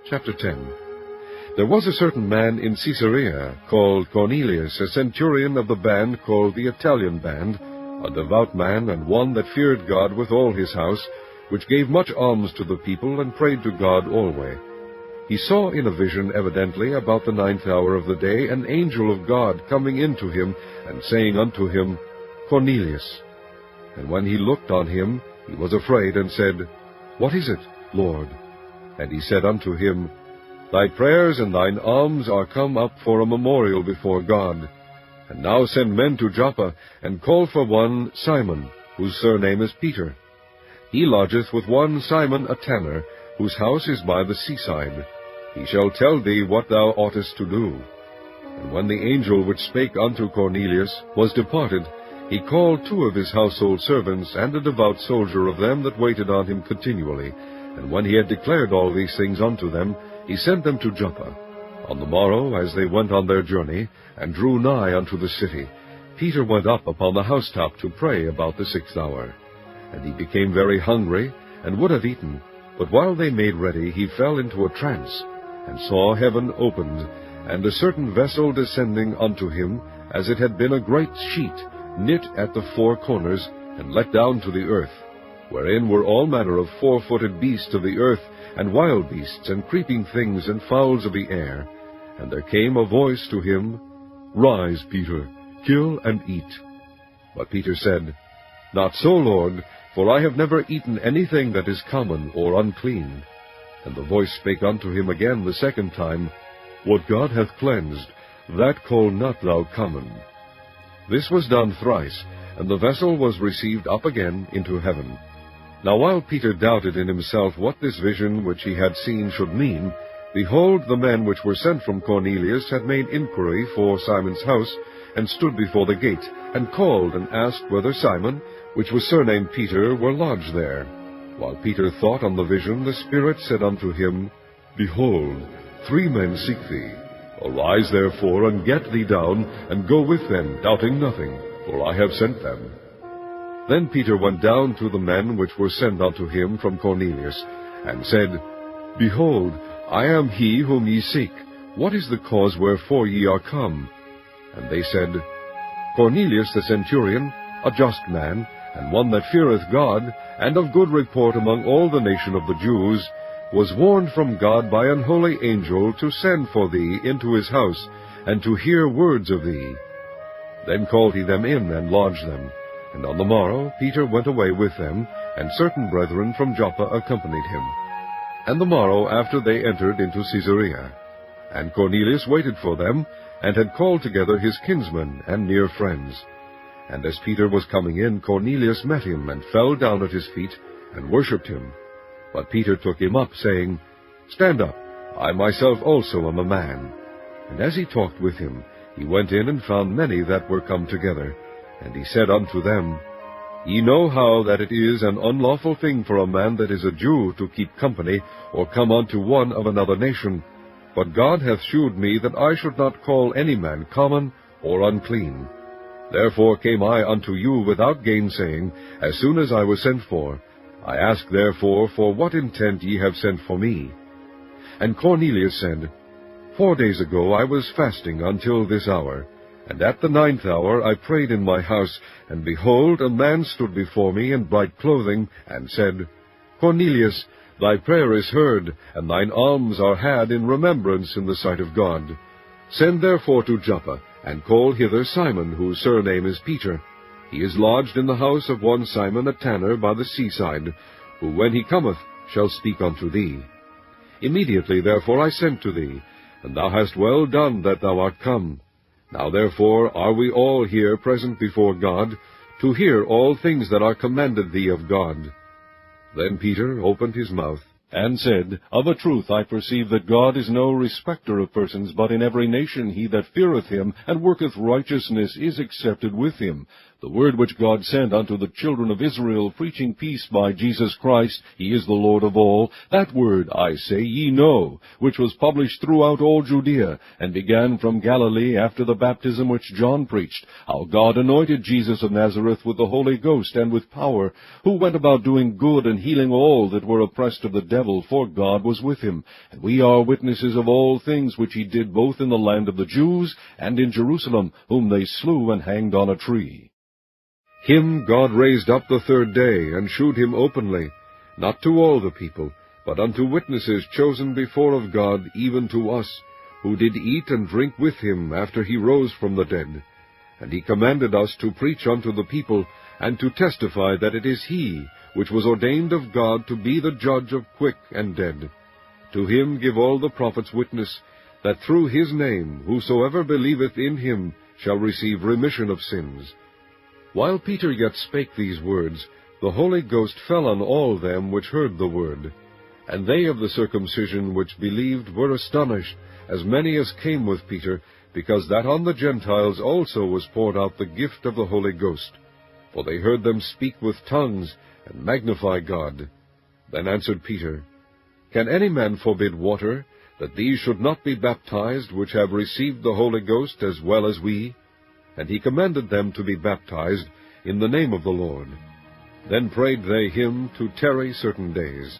Chapter 10. There was a certain man in Caesarea, called Cornelius, a centurion of the band called the Italian band, a devout man, and one that feared God with all his house, which gave much alms to the people, and prayed to God alway. He saw in a vision, evidently, about the 9th hour of the day, an angel of God coming in to him, and saying unto him, Cornelius. And when he looked on him, he was afraid, and said, What is it, Lord? And he said unto him, Thy prayers and thine alms are come up for a memorial before God. And now send men to Joppa, and call for one Simon, whose surname is Peter. He lodgeth with one Simon a tanner, whose house is by the seaside. He shall tell thee what thou oughtest to do. And when the angel which spake unto Cornelius was departed, he called 2 of his household servants, and a devout soldier of them that waited on him continually. And when he had declared all these things unto them, he sent them to Joppa. On the morrow, as they went on their journey, and drew nigh unto the city, Peter went up upon the housetop to pray about the 6th hour. And he became very hungry, and would have eaten. But while they made ready, he fell into a trance, and saw heaven opened, and a certain vessel descending unto him, as it had been a great sheet, knit at the 4 corners, and let down to the earth, wherein were all manner of 4-footed beasts of the earth, and wild beasts, and creeping things, and fowls of the air. And there came a voice to him, Rise, Peter, kill and eat. But Peter said, Not so, Lord, for I have never eaten anything that is common or unclean. And the voice spake unto him again the 2nd time, What God hath cleansed, that call not thou common. This was done thrice, and the vessel was received up again into heaven. Now while Peter doubted in himself what this vision which he had seen should mean, behold, the men which were sent from Cornelius had made inquiry for Simon's house, and stood before the gate, and called and asked whether Simon, which was surnamed Peter, were lodged there. While Peter thought on the vision, the Spirit said unto him, Behold, 3 men seek thee. Arise therefore, and get thee down, and go with them, doubting nothing, for I have sent them. Then Peter went down to the men which were sent unto him from Cornelius, and said, Behold, I am he whom ye seek. What is the cause wherefore ye are come? And they said, Cornelius the centurion, a just man, and one that feareth God, and of good report among all the nation of the Jews, was warned from God by an holy angel to send for thee into his house, and to hear words of thee. Then called he them in, and lodged them. And on the morrow Peter went away with them, and certain brethren from Joppa accompanied him. And the morrow after they entered into Caesarea. And Cornelius waited for them, and had called together his kinsmen and near friends. And as Peter was coming in, Cornelius met him, and fell down at his feet, and worshipped him. But Peter took him up, saying, Stand up, I myself also am a man. And as he talked with him, he went in and found many that were come together. And he said unto them, Ye know how that it is an unlawful thing for a man that is a Jew to keep company, or come unto one of another nation. But God hath shewed me that I should not call any man common or unclean. Therefore came I unto you without gainsaying, as soon as I was sent for. I ask therefore for what intent ye have sent for me. And Cornelius said, 4 days ago I was fasting until this hour. And at the 9th hour I prayed in my house, and behold, a man stood before me in bright clothing, and said, Cornelius, thy prayer is heard, and thine alms are had in remembrance in the sight of God. Send therefore to Joppa, and call hither Simon, whose surname is Peter. He is lodged in the house of one Simon a tanner by the seaside, who when he cometh shall speak unto thee. Immediately therefore I sent to thee, and thou hast well done that thou art come. Now therefore are we all here present before God, to hear all things that are commanded thee of God. Then Peter opened his mouth, and said, Of a truth I perceive that God is no respecter of persons, but in every nation he that feareth him, and worketh righteousness, is accepted with him. The word which God sent unto the children of Israel, preaching peace by Jesus Christ, he is the Lord of all. That word, I say, ye know, which was published throughout all Judea, and began from Galilee after the baptism which John preached, how God anointed Jesus of Nazareth with the Holy Ghost and with power, who went about doing good and healing all that were oppressed of the devil, for God was with him. And we are witnesses of all things which he did both in the land of the Jews and in Jerusalem, whom they slew and hanged on a tree. Him God raised up the third day, and shewed him openly, not to all the people, but unto witnesses chosen before of God, even to us, who did eat and drink with him after he rose from the dead. And he commanded us to preach unto the people, and to testify that it is he which was ordained of God to be the judge of quick and dead. To him give all the prophets witness, that through his name whosoever believeth in him shall receive remission of sins. While Peter yet spake these words, the Holy Ghost fell on all them which heard the word. And they of the circumcision which believed were astonished, as many as came with Peter, because that on the Gentiles also was poured out the gift of the Holy Ghost. For they heard them speak with tongues, and magnify God. Then answered Peter, Can any man forbid water, that these should not be baptized, which have received the Holy Ghost as well as we? And he commanded them to be baptized in the name of the Lord. Then prayed they him to tarry certain days.